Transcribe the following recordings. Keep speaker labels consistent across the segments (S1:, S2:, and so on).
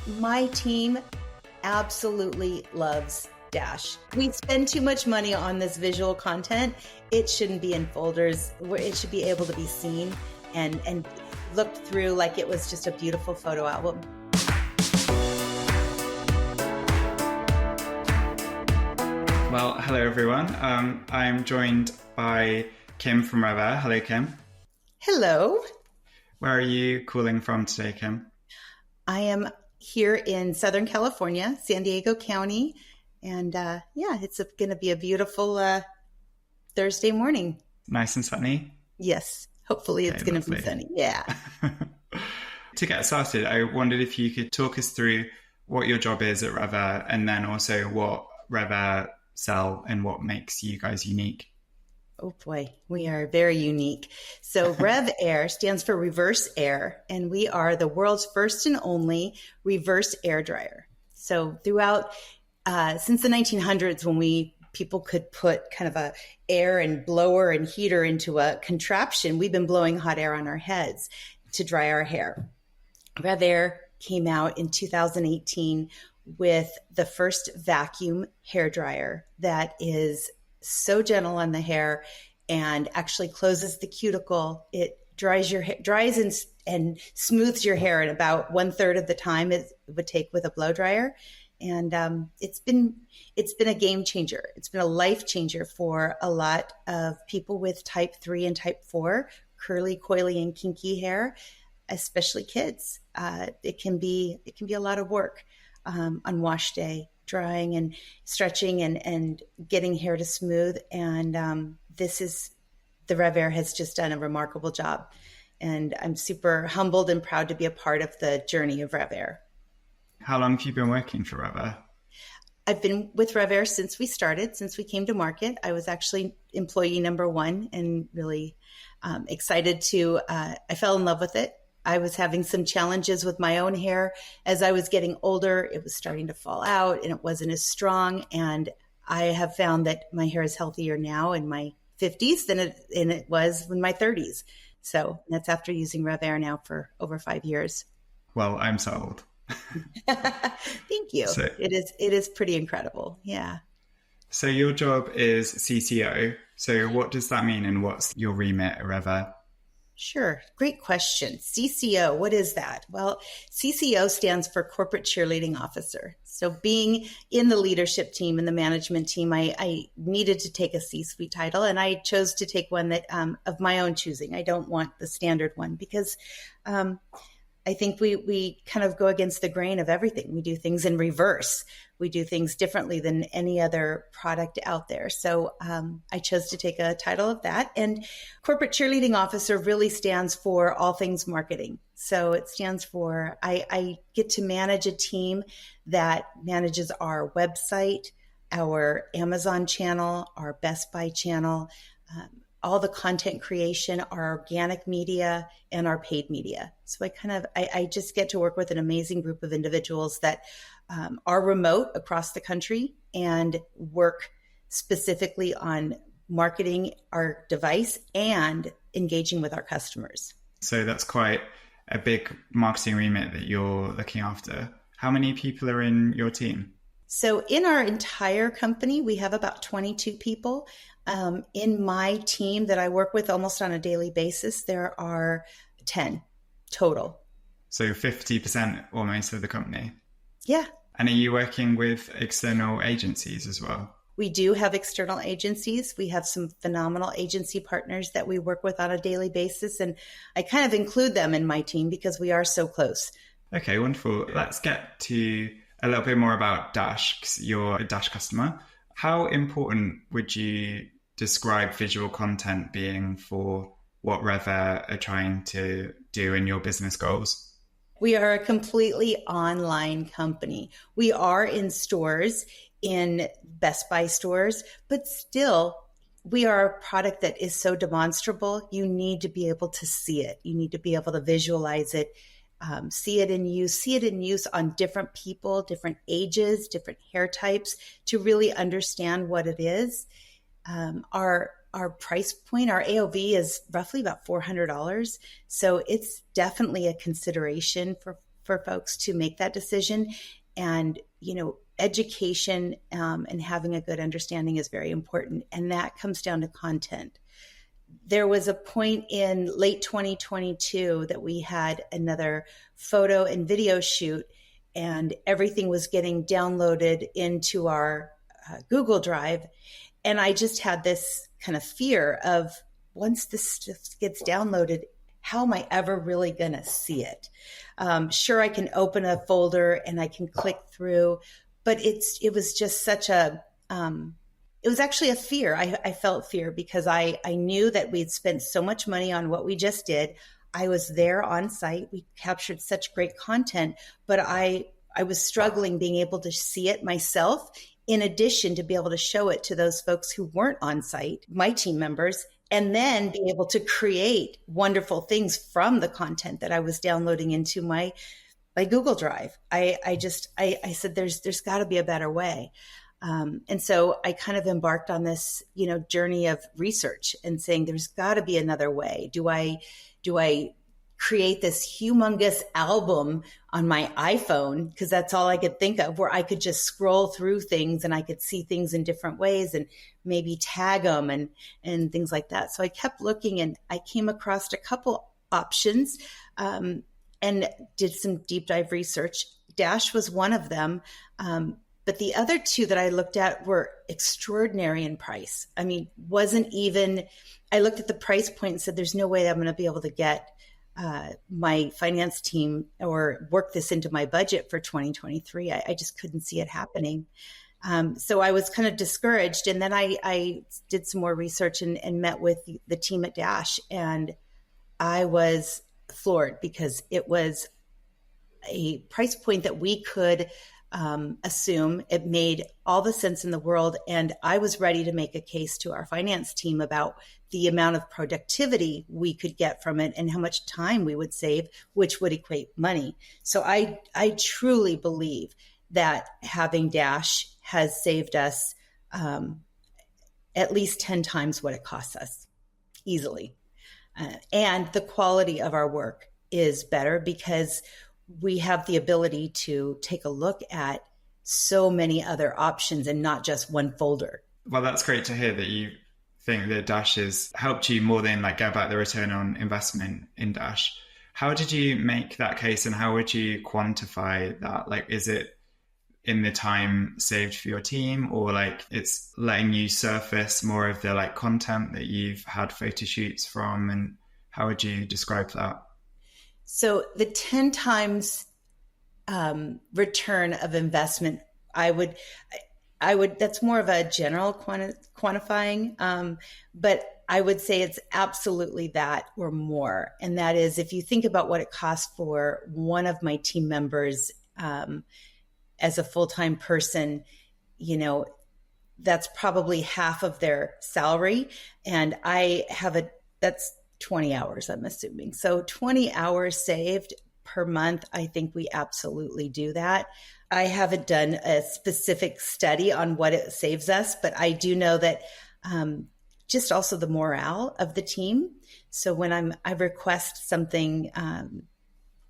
S1: My team absolutely loves Dash. We spend too much money on this visual content. It shouldn't be in folders. It should be able to be seen and looked through like it was just a beautiful photo album.
S2: Well, hello everyone. I'm joined by Kim from RevAir. Hello, Kim.
S1: Hello.
S2: Where are you calling from today, Kim?
S1: I am here in Southern California, San Diego County. And it's going to be a beautiful Thursday morning.
S2: Nice and sunny?
S1: Yes. Hopefully it's going to be sunny. Yeah.
S2: To get started, I wondered if you could talk us through what your job is at RevAir and then also what RevAir sell and what makes you guys unique.
S1: Oh boy, we are very unique. So RevAir stands for reverse air, and we are the world's first and only reverse air dryer. So throughout, since the 1900s, when people could put kind of a air and blower and heater into a contraption, we've been blowing hot air on our heads to dry our hair. RevAir came out in 2018 with the first vacuum hair dryer that is so gentle on the hair and actually closes the cuticle. It dries your hair, and smooths your hair in about 1/3 of the time it would take with a blow dryer. And it's been a game changer. It's been a life changer for a lot of people with type 3 and type 4, curly, coily, and kinky hair, especially kids. It can be a lot of work on wash day, drying and stretching and getting hair to smooth. And the RevAir has just done a remarkable job. And I'm super humbled and proud to be a part of the journey of RevAir.
S2: How long have you been working for RevAir?
S1: I've been with RevAir since we came to market. I was actually employee number 1 and really excited I fell in love with it. I was having some challenges with my own hair. As I was getting older, it was starting to fall out and it wasn't as strong. And I have found that my hair is healthier now in my 50s than it was in my 30s. So that's after using RevAir now for over 5 years.
S2: Well, I'm sold.
S1: Thank you. So, it is pretty incredible. Yeah.
S2: So your job is CCO. So what does that mean and what's your remit at RevAir?
S1: Sure. Great question. CCO, what is that? Well, CCO stands for Corporate Cheerleading Officer. So being in the leadership team and the management team, I needed to take a C-suite title, and I chose to take one that of my own choosing. I don't want the standard one because I think we kind of go against the grain of everything. We do things in reverse. We do things differently than any other product out there. So I chose to take a title of that. And Corporate Cheerleading Officer really stands for all things marketing. So it stands for, I get to manage a team that manages our website, our Amazon channel, our Best Buy channel, all the content creation, our organic media, and our paid media. So I just get to work with an amazing group of individuals that are remote across the country and work specifically on marketing our device and engaging with our customers.
S2: So that's quite a big marketing remit that you're looking after. How many people are in your team?
S1: So in our entire company, we have about 22 people. In my team that I work with almost on a daily basis, there are 10 total.
S2: So 50% almost of the company.
S1: Yeah.
S2: And are you working with external agencies as well?
S1: We do have external agencies. We have some phenomenal agency partners that we work with on a daily basis. And I kind of include them in my team because we are so close.
S2: Okay, wonderful. Let's get to a little bit more about Dash, because you're a Dash customer. How important would you describe visual content being for what RevAir are trying to do in your business goals?
S1: We are a completely online company. We are in stores, in Best Buy stores, but still we are a product that is so demonstrable. You need to be able to see it. You need to be able to visualize it, see it in use on different people, different ages, different hair types to really understand what it is. Our price point, our AOV is roughly about $400. So it's definitely a consideration for folks to make that decision. And, education and having a good understanding is very important. And that comes down to content. There was a point in late 2022 that we had another photo and video shoot, and everything was getting downloaded into our Google Drive. And I just had this kind of fear of, once this stuff gets downloaded, how am I ever really going to see it? Sure, I can open a folder and I can click through, but it was just such a, it was actually a fear. I felt fear because I knew that we'd spent so much money on what we just did. I was there on site. We captured such great content, but I was struggling being able to see it myself, in addition to be able to show it to those folks who weren't on site, my team members, and then be able to create wonderful things from the content that I was downloading into my Google Drive. I said, there's got to be a better way. And so I kind of embarked on this, journey of research and saying, there's got to be another way. Do I create this humongous album on my iPhone, because that's all I could think of, where I could just scroll through things and I could see things in different ways and maybe tag them and things like that. So I kept looking, and I came across a couple options and did some deep dive research. Dash was one of them. But the other two that I looked at were extraordinary in price. I mean, I looked at the price point and said, there's no way I'm going to be able to get my finance team or work this into my budget for 2023. I just couldn't see it happening. So I was kind of discouraged. And then I did some more research and met with the team at Dash. And I was floored because it was a price point that we could assume. It made all the sense in the world. And I was ready to make a case to our finance team about the amount of productivity we could get from it and how much time we would save, which would equate money. So I truly believe that having Dash has saved us at least 10 times what it costs us easily. And the quality of our work is better because we have the ability to take a look at so many other options and not just one folder.
S2: Well, that's great to hear that you think that Dash has helped you more than get back the return on investment in Dash. How did you make that case, and how would you quantify that? Is it in the time saved for your team, or it's letting you surface more of the content that you've had photo shoots from, and how would you describe that?
S1: So the 10 times return of investment, I would, that's more of a general quantifying, but I would say it's absolutely that or more. And that is, if you think about what it costs for one of my team members as a full-time person, that's probably half of their salary. And that's 20 hours, I'm assuming. So 20 hours saved per month, I think we absolutely do that. I haven't done a specific study on what it saves us, but I do know that just also the morale of the team. So when I request something,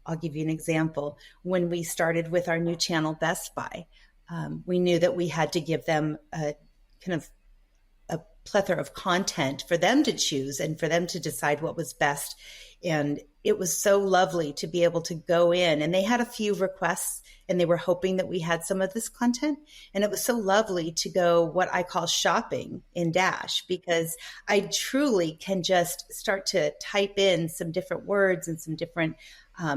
S1: I'll give you an example. When we started with our new channel, Best Buy, we knew that we had to give them a kind of a plethora of content for them to choose and for them to decide what was best. And it was so lovely to be able to go in, and they had a few requests and they were hoping that we had some of this content. And it was so lovely to go what I call shopping in Dash, because I truly can just start to type in some different words and some different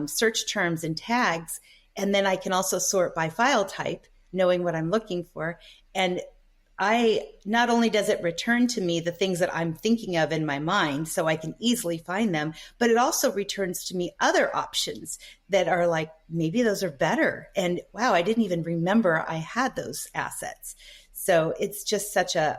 S1: search terms and tags. And then I can also sort by file type, knowing what I'm looking for. And not only does it return to me the things that I'm thinking of in my mind, so I can easily find them, but it also returns to me other options that are maybe those are better. And wow, I didn't even remember I had those assets. So it's just such a,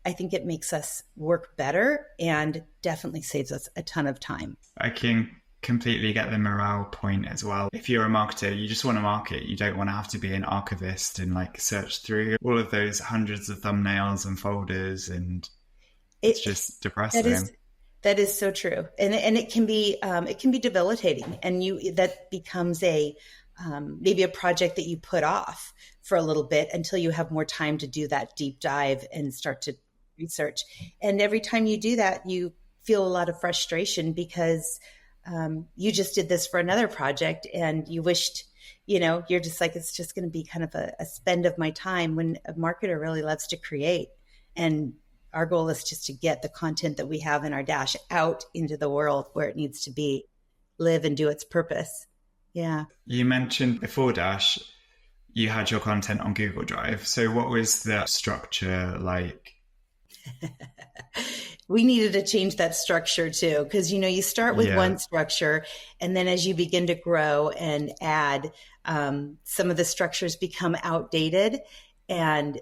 S1: I think it makes us work better and definitely saves us a ton of time.
S2: I can completely get the morale point as well. If you're a marketer, you just want to market. You don't want to have to be an archivist and search through all of those hundreds of thumbnails and folders, and it's just depressing.
S1: That is so true, and it can be debilitating, and that becomes a maybe a project that you put off for a little bit until you have more time to do that deep dive and start to research. And every time you do that, you feel a lot of frustration because you just did this for another project, and you wished, you're just like, it's just going to be kind of a spend of my time, when a marketer really loves to create. And our goal is just to get the content that we have in our Dash out into the world where it needs to be, live and do its purpose. Yeah.
S2: You mentioned before Dash, you had your content on Google Drive. So what was the structure like?
S1: We needed to change that structure too, because, you start with one structure, and then as you begin to grow and add, some of the structures become outdated. And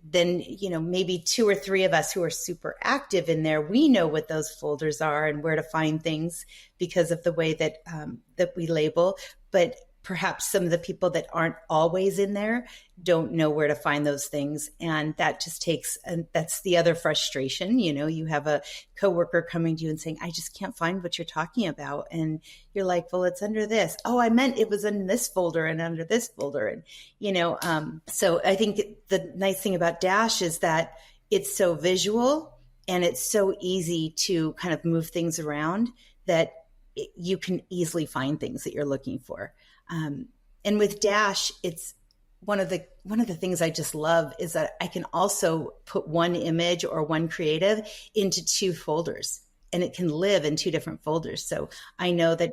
S1: then, maybe 2 or 3 of us who are super active in there, we know what those folders are and where to find things because of the way that we label. But perhaps some of the people that aren't always in there don't know where to find those things. And that just takes, and that's the other frustration. You have a coworker coming to you and saying, I just can't find what you're talking about. And you're like, well, it's under this. Oh, I meant it was in this folder and under this folder. And, so I think the nice thing about Dash is that it's so visual and it's so easy to kind of move things around that you can easily find things that you're looking for. And with Dash, it's one of the things I just love is that I can also put one image or one creative into 2 folders, and it can live in 2 different folders. So I know that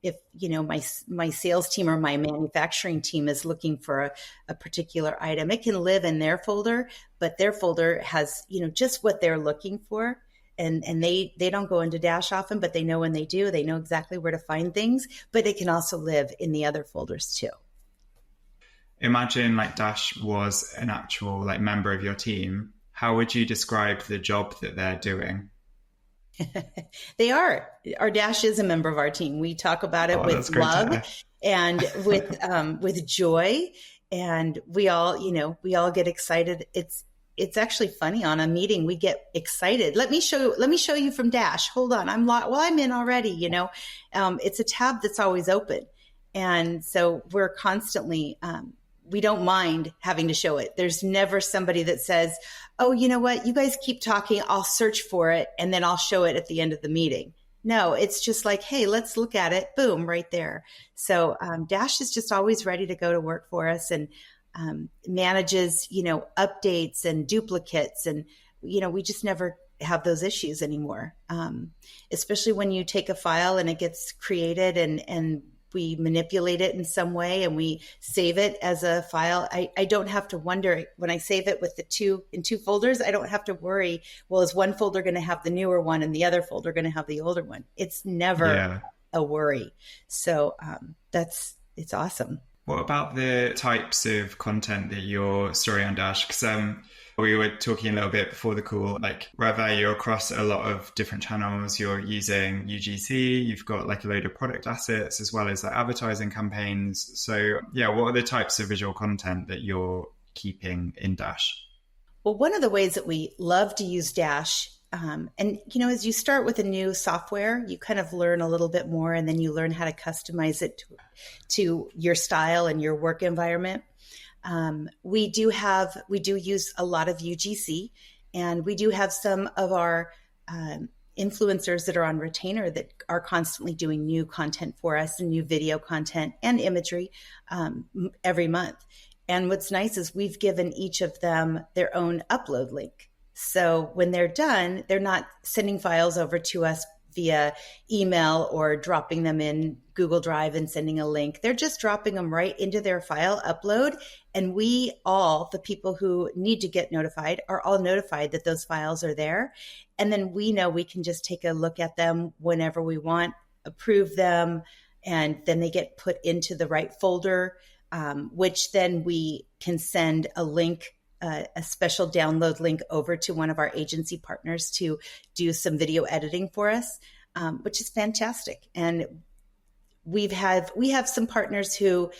S1: if my sales team or my manufacturing team is looking for a particular item, it can live in their folder, but their folder has, just what they're looking for. And they don't go into Dash often, but they know when they do, they know exactly where to find things, but it can also live in the other folders too.
S2: Imagine like Dash was an actual like member of your team. How would you describe the job that they're doing?
S1: They are. Our Dash is a member of our team. We talk about it with love and with joy, and we all get excited. It's actually funny. On a meeting, we get excited. Let me show you from Dash. Hold on. I'm in already, it's a tab that's always open. And so we're constantly, we don't mind having to show it. There's never somebody that says, oh, you know what? You guys keep talking. I'll search for it and then I'll show it at the end of the meeting. No, it's just like, hey, let's look at it. Boom, right there. So Dash is just always ready to go to work for us, and manages, updates and duplicates. And, we just never have those issues anymore. Especially when you take a file and it gets created and we manipulate it in some way and we save it as a file. I don't have to wonder when I save it with in 2 folders. I don't have to worry, well, is one folder going to have the newer one and the other folder going to have the older one? It's never a worry. So it's awesome.
S2: What about the types of content that you're storing on Dash? Because we were talking a little bit before the call, like RevAir, you're across a lot of different channels. You're using UGC, you've got like a load of product assets as well as like advertising campaigns. So yeah, what are the types of visual content that you're keeping in Dash?
S1: Well, one of the ways that we love to use Dash, as you start with a new software, you kind of learn a little bit more, and then you learn how to customize it to your style and your work environment. We do use a lot of UGC, and we do have some of our influencers that are on retainer that are constantly doing new content for us, and new video content and imagery every month. And what's nice is we've given each of them their own upload link. So when they're done, they're not sending files over to us via email or dropping them in Google Drive and sending a link. They're just dropping them right into their file upload. And the people who need to get notified, are all notified that those files are there. And then we know we can just take a look at them whenever we want, approve them, and then they get put into the right folder, which then we can send a link, a special download link over to one of our agency partners to do some video editing for us, which is fantastic. And we have some partners who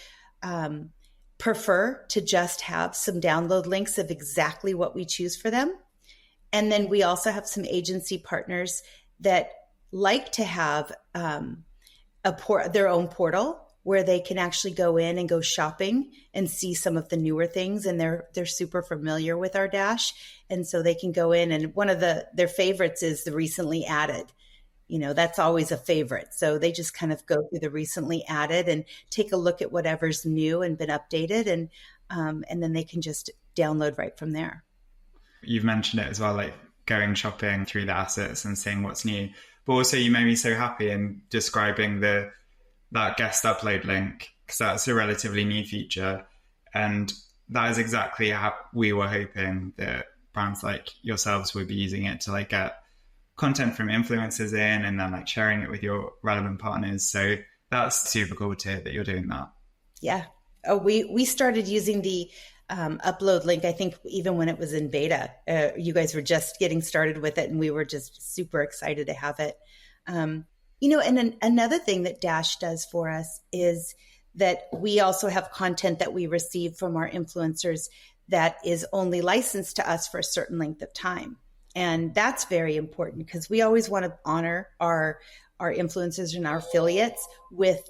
S1: prefer to just have some download links of exactly what we choose for them. And then we also have some agency partners that like to have their own portal where they can actually go in and go shopping and see some of the newer things. And they're super familiar with our Dash. And so they can go in, and one of their favorites is the recently added. That's always a favorite. So they just kind of go through the recently added and take a look at whatever's new and been updated. And then they can just download right from there.
S2: You've mentioned it as well, like going shopping through the assets and seeing what's new. But also you made me so happy in describing that guest upload link, because that's a relatively new feature. And that is exactly how we were hoping that brands like yourselves would be using it to like get content from influencers in and then like sharing it with your relevant partners. So that's super cool to hear that you're doing that.
S1: Yeah. Oh, we started using the upload link, I think, even when it was in beta. You guys were just getting started with it, and we were just super excited to have it. And then another thing that Dash does for us is that we also have content that we receive from our influencers that is only licensed to us for a certain length of time. And that's very important because we always want to honor our influencers and our affiliates with,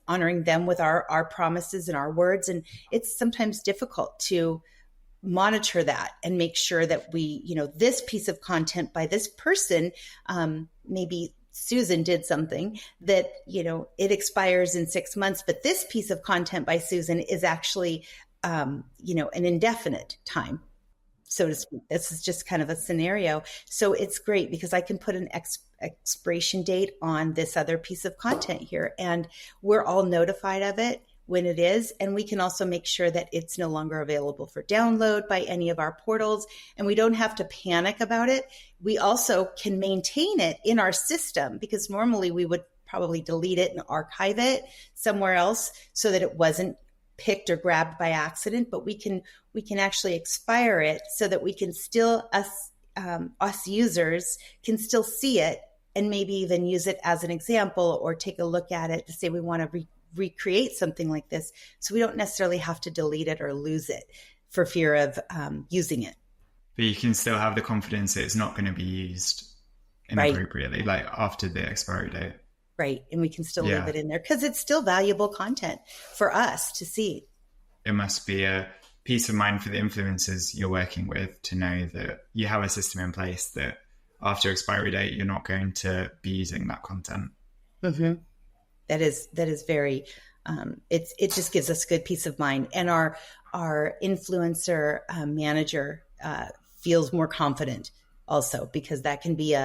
S1: honoring them with our promises and our words. And it's sometimes difficult to monitor that and make sure that we, this piece of content by this person, maybe Susan did something that, it expires in 6 months, but this piece of content by Susan is actually, an indefinite time, so to speak. This is just kind of a scenario. So it's great because I can put an expiration date on this other piece of content here, and we're all notified of it when it is. And we can also make sure that it's no longer available for download by any of our portals, and we don't have to panic about it. We also can maintain it in our system, because normally we would probably delete it and archive it somewhere else so that it wasn't picked or grabbed by accident, but we can actually expire it so that we can still, us users can still see it and maybe even use it as an example or take a look at it to say we want to recreate something like this. So we don't necessarily have to delete it or lose it for fear of using it.
S2: But you can still have the confidence that it's not going to be used inappropriately, like after the expiry date.
S1: Right. And we can still leave it in there because it's still valuable content for us to see.
S2: It must be a peace of mind for the influencers you're working with to know that you have a system in place that after expiry date, you're not going to be using that content.
S1: Mm-hmm. That is very, it just gives us good peace of mind. And our influencer manager feels more confident also, because that can be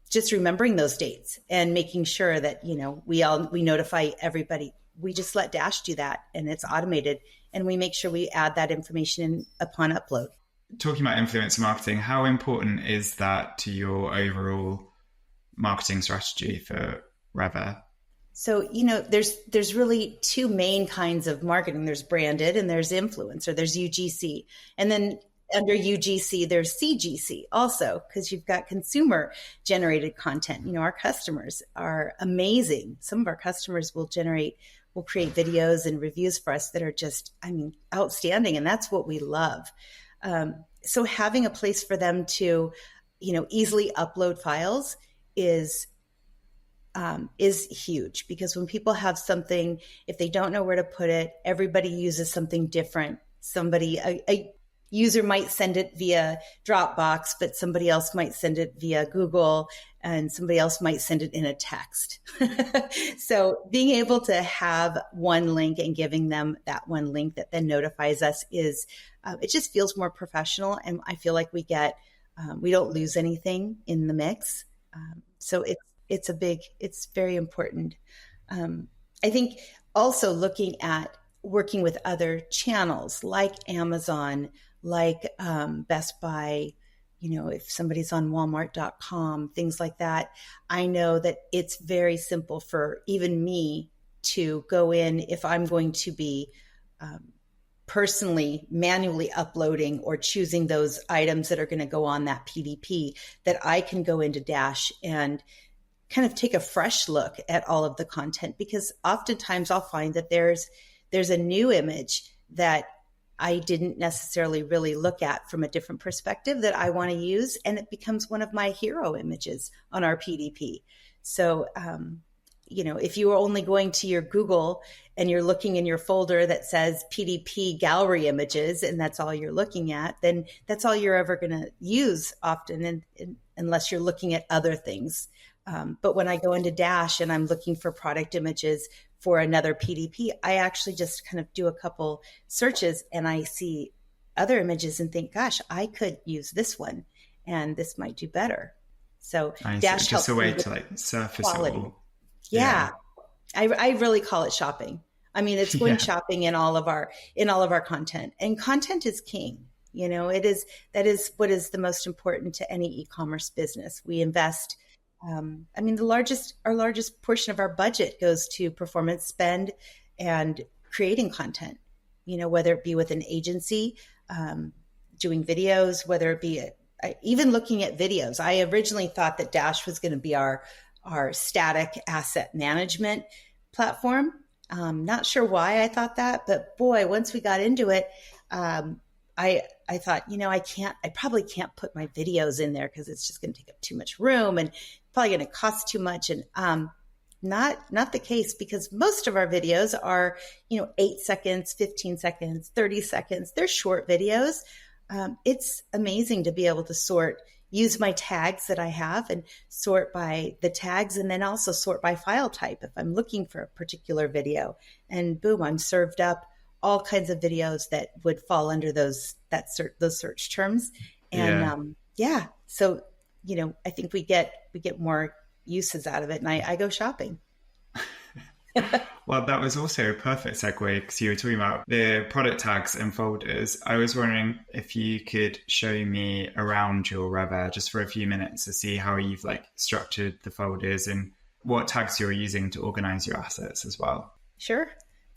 S1: just remembering those dates and making sure that, we notify everybody. We just let Dash do that, and it's automated, and we make sure we add that information in upon upload.
S2: Talking about influencer marketing, how important is that to your overall marketing strategy for RevAir?
S1: So, there's really two main kinds of marketing. There's branded and there's influencer. There's UGC. And then under UGC, there's CGC also, because you've got consumer generated content. Our customers are amazing. Some of our customers will create videos and reviews for us that are just, outstanding. And that's what we love. So having a place for them to, easily upload files is huge, because when people have something, if they don't know where to put it, everybody uses something different. A user might send it via Dropbox, but somebody else might send it via Google, and somebody else might send it in a text. So being able to have one link and giving them that one link that then notifies us is, it just feels more professional. And I feel like we don't lose anything in the mix. So it's very important. I think also looking at working with other channels like Amazon, like Best Buy, if somebody's on Walmart.com, things like that. I know that it's very simple for even me to go in if I'm going to be personally manually uploading or choosing those items that are going to go on that PDP, that I can go into Dash and kind of take a fresh look at all of the content, because oftentimes I'll find that there's a new image that I didn't necessarily really look at from a different perspective that I want to use. And it becomes one of my hero images on our PDP. So, if you are only going to your Google and you're looking in your folder that says PDP gallery images, and that's all you're looking at, then that's all you're ever going to use often, unless you're looking at other things. But when I go into Dash and I'm looking for product images for another PDP, I actually just kind of do a couple searches and I see other images and think, gosh, I could use this one and this might do better. So Dash
S2: just
S1: helps
S2: a way
S1: me
S2: to like surface
S1: quality.
S2: it all.
S1: Yeah. I really call it shopping. I mean, it's going shopping in all of our content, and content is king. That is what is the most important to any e-commerce business. We invest. Our largest portion of our budget goes to performance spend and creating content, whether it be with an agency, doing videos, whether it be even looking at videos. I originally thought that Dash was going to be our static asset management platform. Not sure why I thought that, but boy, once we got into it, I thought, I probably can't put my videos in there because it's just going to take up too much room and probably going to cost too much. And not the case, because most of our videos are, 8 seconds, 15 seconds, 30 seconds. They're short videos. It's amazing to be able to use my tags that I have and sort by the tags, and then also sort by file type if I'm looking for a particular video. And boom, I'm served up all kinds of videos that would fall under those search terms. And so I think we get more uses out of it, and I go shopping.
S2: Well, that was also a perfect segue, because you were talking about the product tags and folders. I was wondering if you could show me around your RevAir just for a few minutes to see how you've structured the folders and what tags you're using to organize your assets as well.
S1: Sure.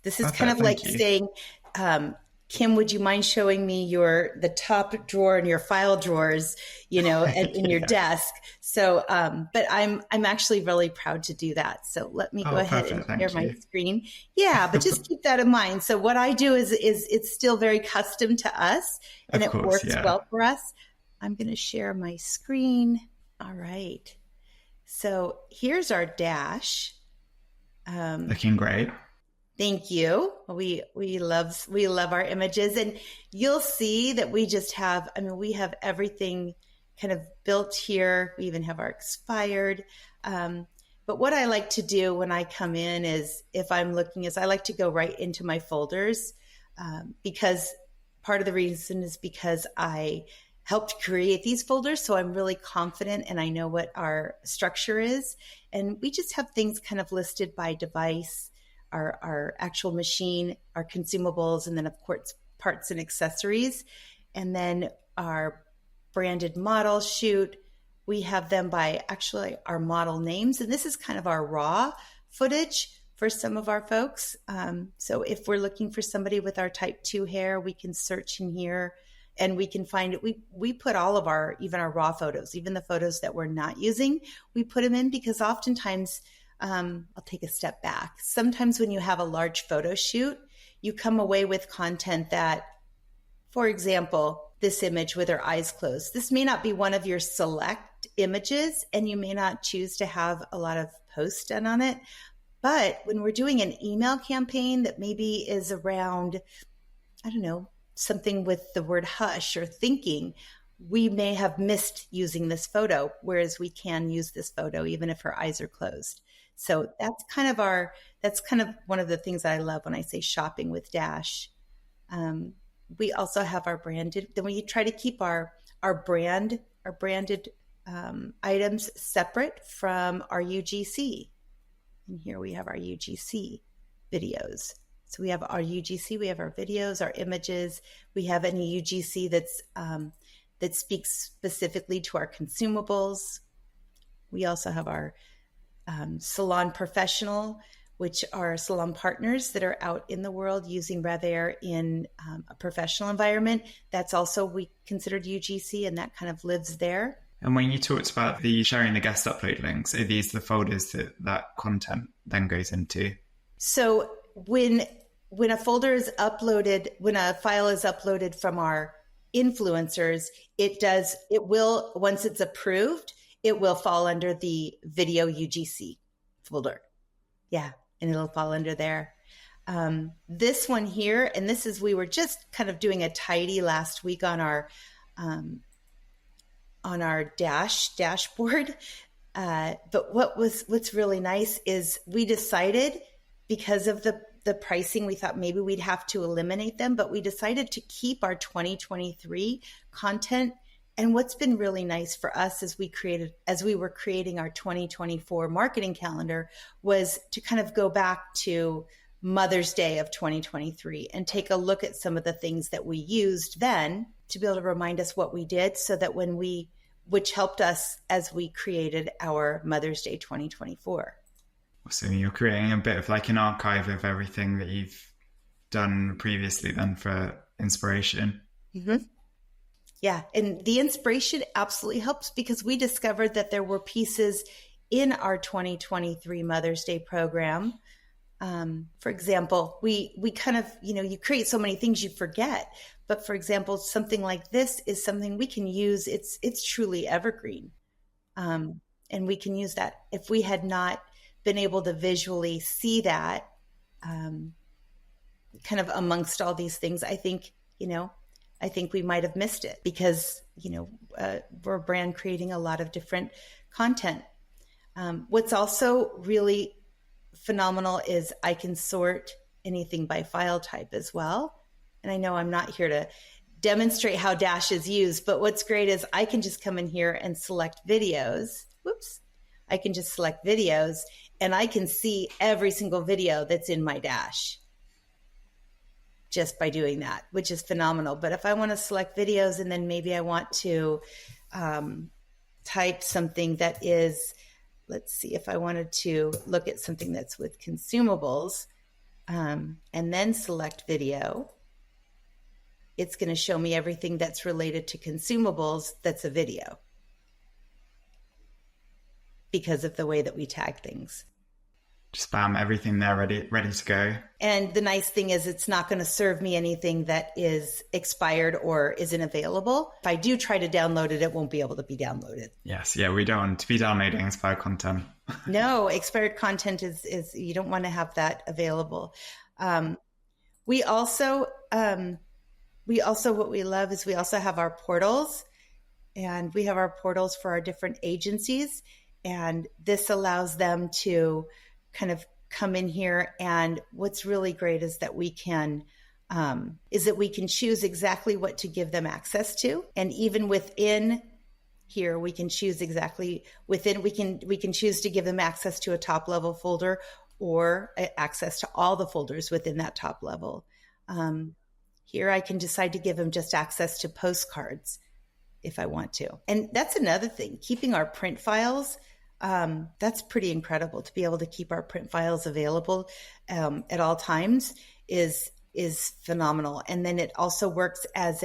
S1: This is
S2: Perfect,
S1: kind of like
S2: thank you.
S1: saying, Kim, would you mind showing me the top drawer in your file drawers, in your desk? So, but I'm actually really proud to do that. So let me go ahead and share my screen. Yeah, but just keep that in mind. So what I do is it's still very custom to us, and it works well for us. I'm going to share my screen. All right. So here's our Dash.
S2: Looking great.
S1: Thank you. We love our images, and you'll see that we have everything kind of built here. We even have our expired. But what I like to do when I come in is, if I'm looking, I like to go right into my folders, because part of the reason is because I helped create these folders. So I'm really confident and I know what our structure is. And we just have things kind of listed by device, our actual machine, our consumables, and then of course parts and accessories. And then our branded model shoot, we have them by actually our model names. And this is kind of our raw footage for some of our folks. So if we're looking for somebody with our type 2 hair, we can search in here and we can find it. We put all of even our raw photos, even the photos that we're not using, we put them in, because oftentimes, I'll take a step back. Sometimes when you have a large photo shoot, you come away with content that, for example, this image with her eyes closed, this may not be one of your select images, and you may not choose to have a lot of posts done on it. But when we're doing an email campaign that maybe is around, I don't know, something with the word hush or thinking, we may have missed using this photo, whereas we can use this photo even if her eyes are closed. So that's kind of one of the things that I love when I say shopping with Dash. We also have our branded, then we try to keep our branded items separate from our UGC. And here we have our UGC videos. So we have our UGC, we have our videos, our images. We have any UGC that speaks specifically to our consumables. We also have our salon professional, which are salon partners that are out in the world using RevAir in a professional environment. That's also, we considered UGC, and that kind of lives there.
S2: And when you talked about the sharing the guest upload links, are these the folders that content then goes into?
S1: So when when a folder is uploaded, when a file is uploaded from our influencers, it will, once it's approved, it will fall under the video UGC folder. Yeah. And it'll fall under there. This one here, and this is, we were just kind of doing a tidy last week on our dashboard. But what's really nice is we decided, because of the pricing, we thought maybe we'd have to eliminate them, but we decided to keep our 2023 content. And what's been really nice for us as we were creating our 2024 marketing calendar was to kind of go back to Mother's Day of 2023 and take a look at some of the things that we used then to be able to remind us what we did, so that which helped us as we created our Mother's Day 2024.
S2: So you're creating a bit of like an archive of everything that you've done previously then for inspiration.
S1: Mm-hmm. Yeah. And the inspiration absolutely helps, because we discovered that there were pieces in our 2023 Mother's Day program. For example, we kind of, you create so many things you forget. But for example, something like this is something we can use. It's truly evergreen. And we can use that. If we had not been able to visually see that, kind of amongst all these things, I think we might have missed it, because, we're a brand creating a lot of different content. What's also really phenomenal is I can sort anything by file type as well. And I know I'm not here to demonstrate how Dash is used, but what's great is I can just come in here and select videos. Whoops. I can just select videos, and I can see every single video that's in my Dash just by doing that, which is phenomenal. But if I want to select videos, and then maybe I want to type something that is, let's see, if I wanted to look at something that's with consumables, and then select video, it's going to show me everything that's related to consumables that's a video, because of the way that we tag things.
S2: Just bam, everything there ready to go.
S1: And the nice thing is it's not going to serve me anything that is expired or isn't available. If I do try to download it, it won't be able to be downloaded.
S2: Yes. Yeah. We don't want to be downloading expired content.
S1: No, expired content is you don't want to have that available. We also, what we love is we also have our portals, and we have our portals for our different agencies. And this allows them to kind of come in here. And what's really great is that we can choose exactly what to give them access to. And even within here, we can choose exactly within, we can choose to give them access to a top level folder, or access to all the folders within that top level. Here I can decide to give them just access to postcards if I want to. And that's another thing, keeping our print files. That's pretty incredible to be able to keep our print files available at all times is phenomenal. And then it also works as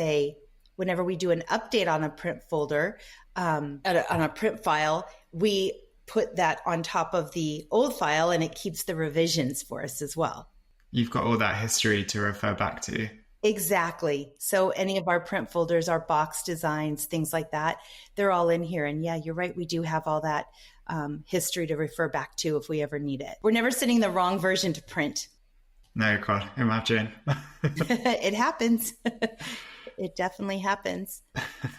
S1: whenever we do an update on a print folder, on a print file, we put that on top of the old file, and it keeps the revisions for us as well.
S2: You've got all that history to refer back to.
S1: Exactly. So any of our print folders, our box designs, things like that, they're all in here. And yeah, you're right. We do have all that history to refer back to if we ever need it. We're never sending the wrong version to print.
S2: No, God, imagine.
S1: It happens. It definitely happens.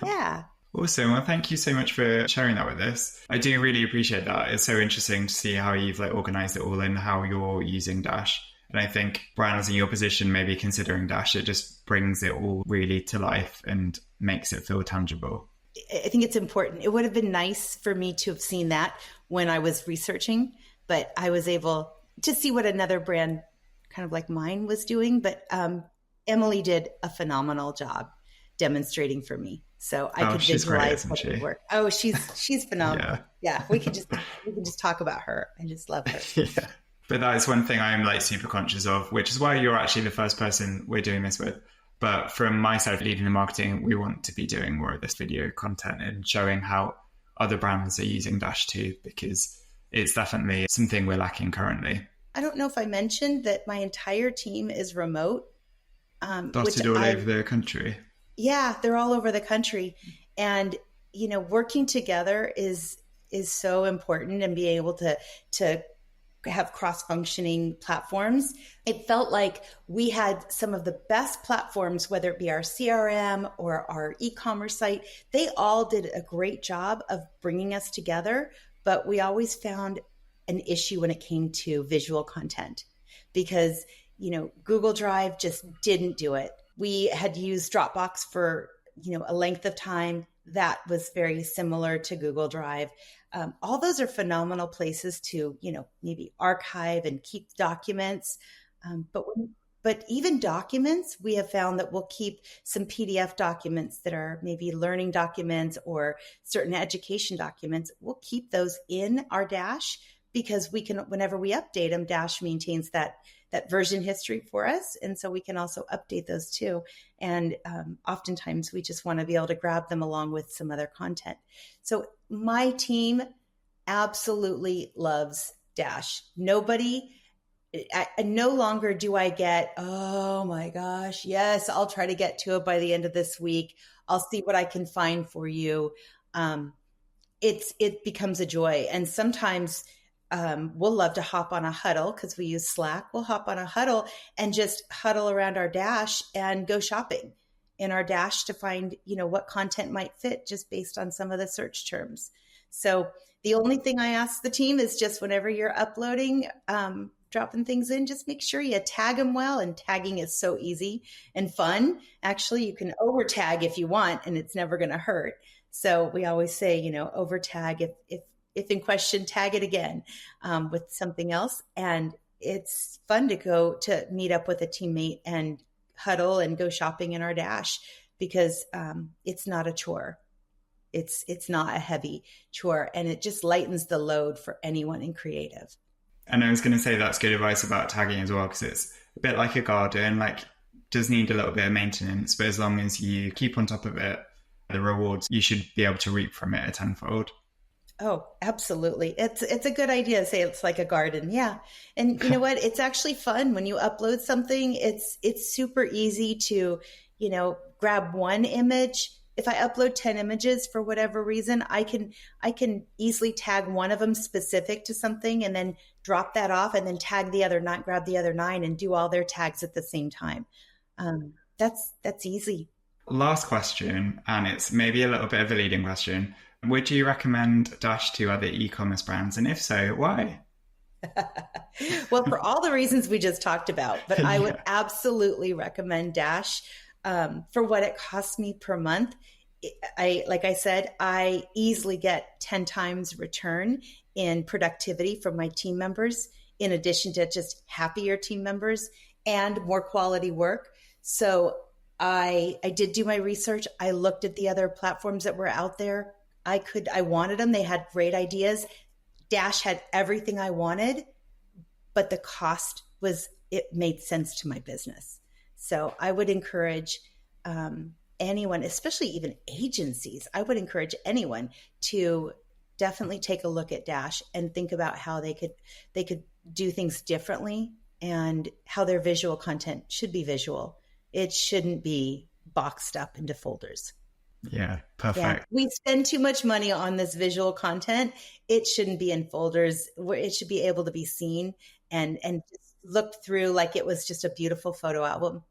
S1: Yeah.
S2: Awesome. Well, thank you so much for sharing that with us. I do really appreciate that. It's so interesting to see how you've organized it all and how you're using Dash. And I think brands in your position maybe considering Dash, it just brings it all really to life and makes it feel tangible.
S1: I think it's important. It would have been nice for me to have seen that when I was researching, but I was able to see what another brand kind of like mine was doing. But Emily did a phenomenal job demonstrating for me. So I could visualize what it worked. Oh, she's phenomenal. Yeah. We can just talk about her. I just love her.
S2: Yeah. But that is one thing I'm super conscious of, which is why you're actually the first person we're doing this with. But from my side, leading the marketing, we want to be doing more of this video content and showing how other brands are using Dash too, because it's definitely something we're lacking currently.
S1: I don't know if I mentioned that my entire team is remote, which
S2: Dotted all over the country.
S1: yeah, they're all over the country. And, working together is so important, and being able to have cross-functioning platforms. It felt like we had some of the best platforms, whether it be our CRM or our e-commerce site. They all did a great job of bringing us together, but we always found an issue when it came to visual content because, Google Drive just didn't do it. We had used Dropbox for, a length of time that was very similar to Google Drive. All those are phenomenal places to, maybe archive and keep documents. But even documents, we have found that we'll keep some PDF documents that are maybe learning documents or certain education documents. We'll keep those in our Dash because we can, whenever we update them, Dash maintains that version history for us. And so we can also update those too. And oftentimes we just want to be able to grab them along with some other content. So my team absolutely loves Dash. No longer do I get, oh my gosh, yes, I'll try to get to it by the end of this week. I'll see what I can find for you. It becomes a joy. And sometimes we'll love to hop on a huddle because we use Slack. We'll hop on a huddle and just huddle around our Dash and go shopping in our Dash to find, what content might fit just based on some of the search terms. So the only thing I ask the team is just whenever you're uploading, dropping things in, just make sure you tag them well. And tagging is so easy and fun. Actually, you can over tag if you want, and it's never going to hurt. So we always say, over tag if in question, tag it again with something else. And it's fun to go to meet up with a teammate and huddle and go shopping in our Dash because it's not a chore. It's not a heavy chore, and it just lightens the load for anyone in creative.
S2: And I was going to say that's good advice about tagging as well, because it's a bit like a garden, does need a little bit of maintenance, but as long as you keep on top of it, the rewards you should be able to reap from it a tenfold.
S1: Oh, absolutely. It's a good idea to say it's like a garden. Yeah. And you know what? It's actually fun when you upload something. It's super easy to, grab one image. If I upload 10 images for whatever reason, I can easily tag one of them specific to something and then drop that off and then tag the other, not grab the other 9 and do all their tags at the same time. That's easy.
S2: Last question, and it's maybe a little bit of a leading question. Would you recommend Dash to other e-commerce brands? And if so, why?
S1: Well, for all the reasons we just talked about, but I would absolutely recommend Dash for what it costs me per month. Like I said, I easily get 10 times return in productivity from my team members, in addition to just happier team members and more quality work. So I did do my research. I looked at the other platforms that were out there. I wanted them. They had great ideas. Dash had everything I wanted, but the cost it made sense to my business. So I would encourage anyone, especially even agencies, I would encourage anyone to definitely take a look at Dash and think about how they could do things differently and how their visual content should be visual. It shouldn't be boxed up into folders.
S2: Yeah, perfect. Yeah.
S1: We spend too much money on this visual content. It shouldn't be in folders. It should be able to be seen and just looked through like it was just a beautiful photo album.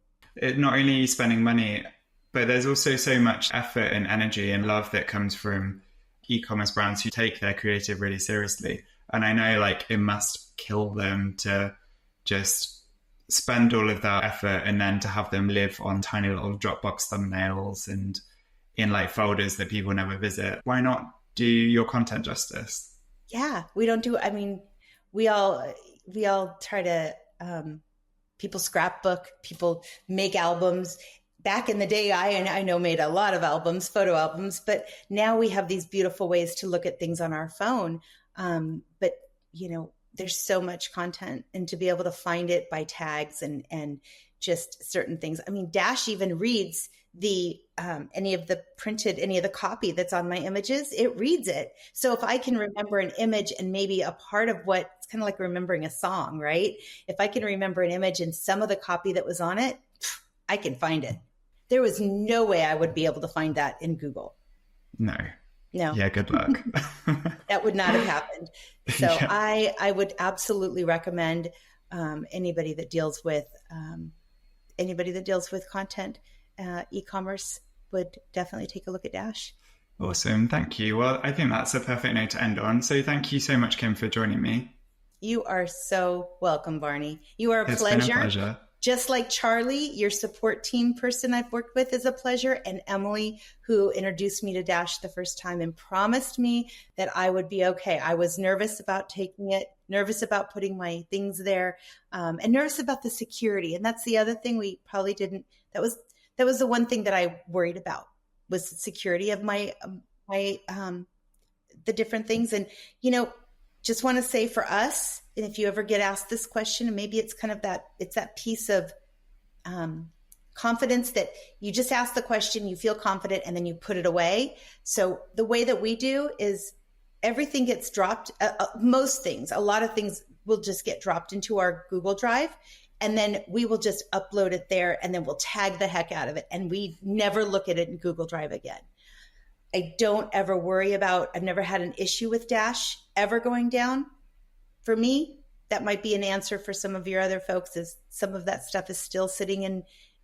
S2: Not only are you spending money, but there's also so much effort and energy and love that comes from e-commerce brands who take their creative really seriously. And I know it must kill them to just spend all of that effort and then to have them live on tiny little Dropbox thumbnails and in folders that people never visit. Why not do your content justice?
S1: Yeah, we don't do, we all try to, people scrapbook, people make albums. Back in the day, I know made a lot of albums, photo albums, but now we have these beautiful ways to look at things on our phone. But there's so much content, and to be able to find it by tags and just certain things. I mean, Dash even reads the any of the copy that's on my images. It reads it. So if I can remember an image and maybe a part of what, it's kind of like remembering a song, right? If I can remember an image and some of the copy that was on it, I can find it. There was no way I would be able to find that in Google.
S2: No.
S1: Yeah,
S2: good luck.
S1: That would not have happened. So
S2: Yeah.
S1: I would absolutely recommend anybody that deals with content, e-commerce, would definitely take a look at Dash.
S2: Awesome. Thank you. Well, I think that's a perfect note to end on. So thank you so much, Kim, for joining me.
S1: You are so welcome, Barney. You are a
S2: It's
S1: pleasure.
S2: been a pleasure.
S1: Just like Charlie, your support team person I've worked with is a pleasure. And Emily, who introduced me to Dash the first time and promised me that I would be okay. I was nervous about taking it, nervous about putting my things there, and nervous about the security. And that's the other thing we probably didn't, that was the one thing that I worried about, was the security of my the different things. And, just want to say for us, and if you ever get asked this question, and maybe it's kind of that piece of confidence that you just ask the question, you feel confident, and then you put it away. So the way that we do is everything gets dropped. Most things, a lot of things will just get dropped into our Google Drive, and then we will just upload it there, and then we'll tag the heck out of it. And we never look at it in Google Drive again. I don't ever worry about, I've never had an issue with Dash ever going down. For me, that might be an answer for some of your other folks, is some of that stuff is still sitting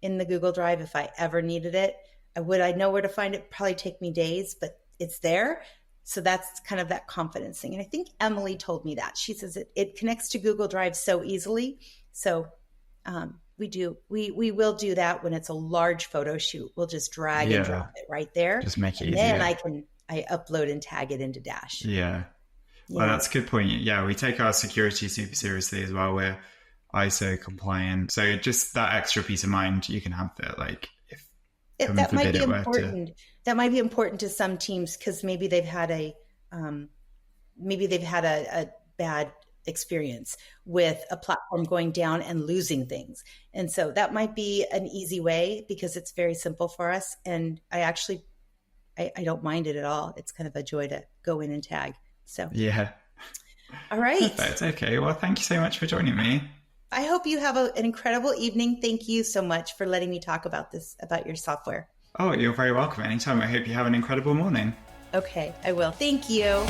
S1: in the Google Drive. If I ever needed it, I know where to find it. Probably take me days, but it's there. So that's kind of that confidence thing. And I think Emily told me that. She says it connects to Google Drive so easily. So we will do that when it's a large photo shoot. We'll just drag and drop it right there.
S2: Just make it easier.
S1: Then I upload and tag it into Dash.
S2: Yeah. Well, that's a good point. Yeah, we take our security super seriously as well. We're ISO compliant. So just that extra peace of mind, you can have that. Like, if
S1: that might be important. That might be important to some teams, because maybe they've had a bad experience with a platform going down and losing things. And so that might be an easy way, because it's very simple for us. And I don't mind it at all. It's kind of a joy to go in and tag. So,
S2: yeah.
S1: All right.
S2: That's okay. Well, thank you so much for joining me.
S1: I hope you have an incredible evening. Thank you so much for letting me talk about your software.
S2: Oh, you're very welcome anytime. I hope you have an incredible morning.
S1: Okay, I will. Thank you.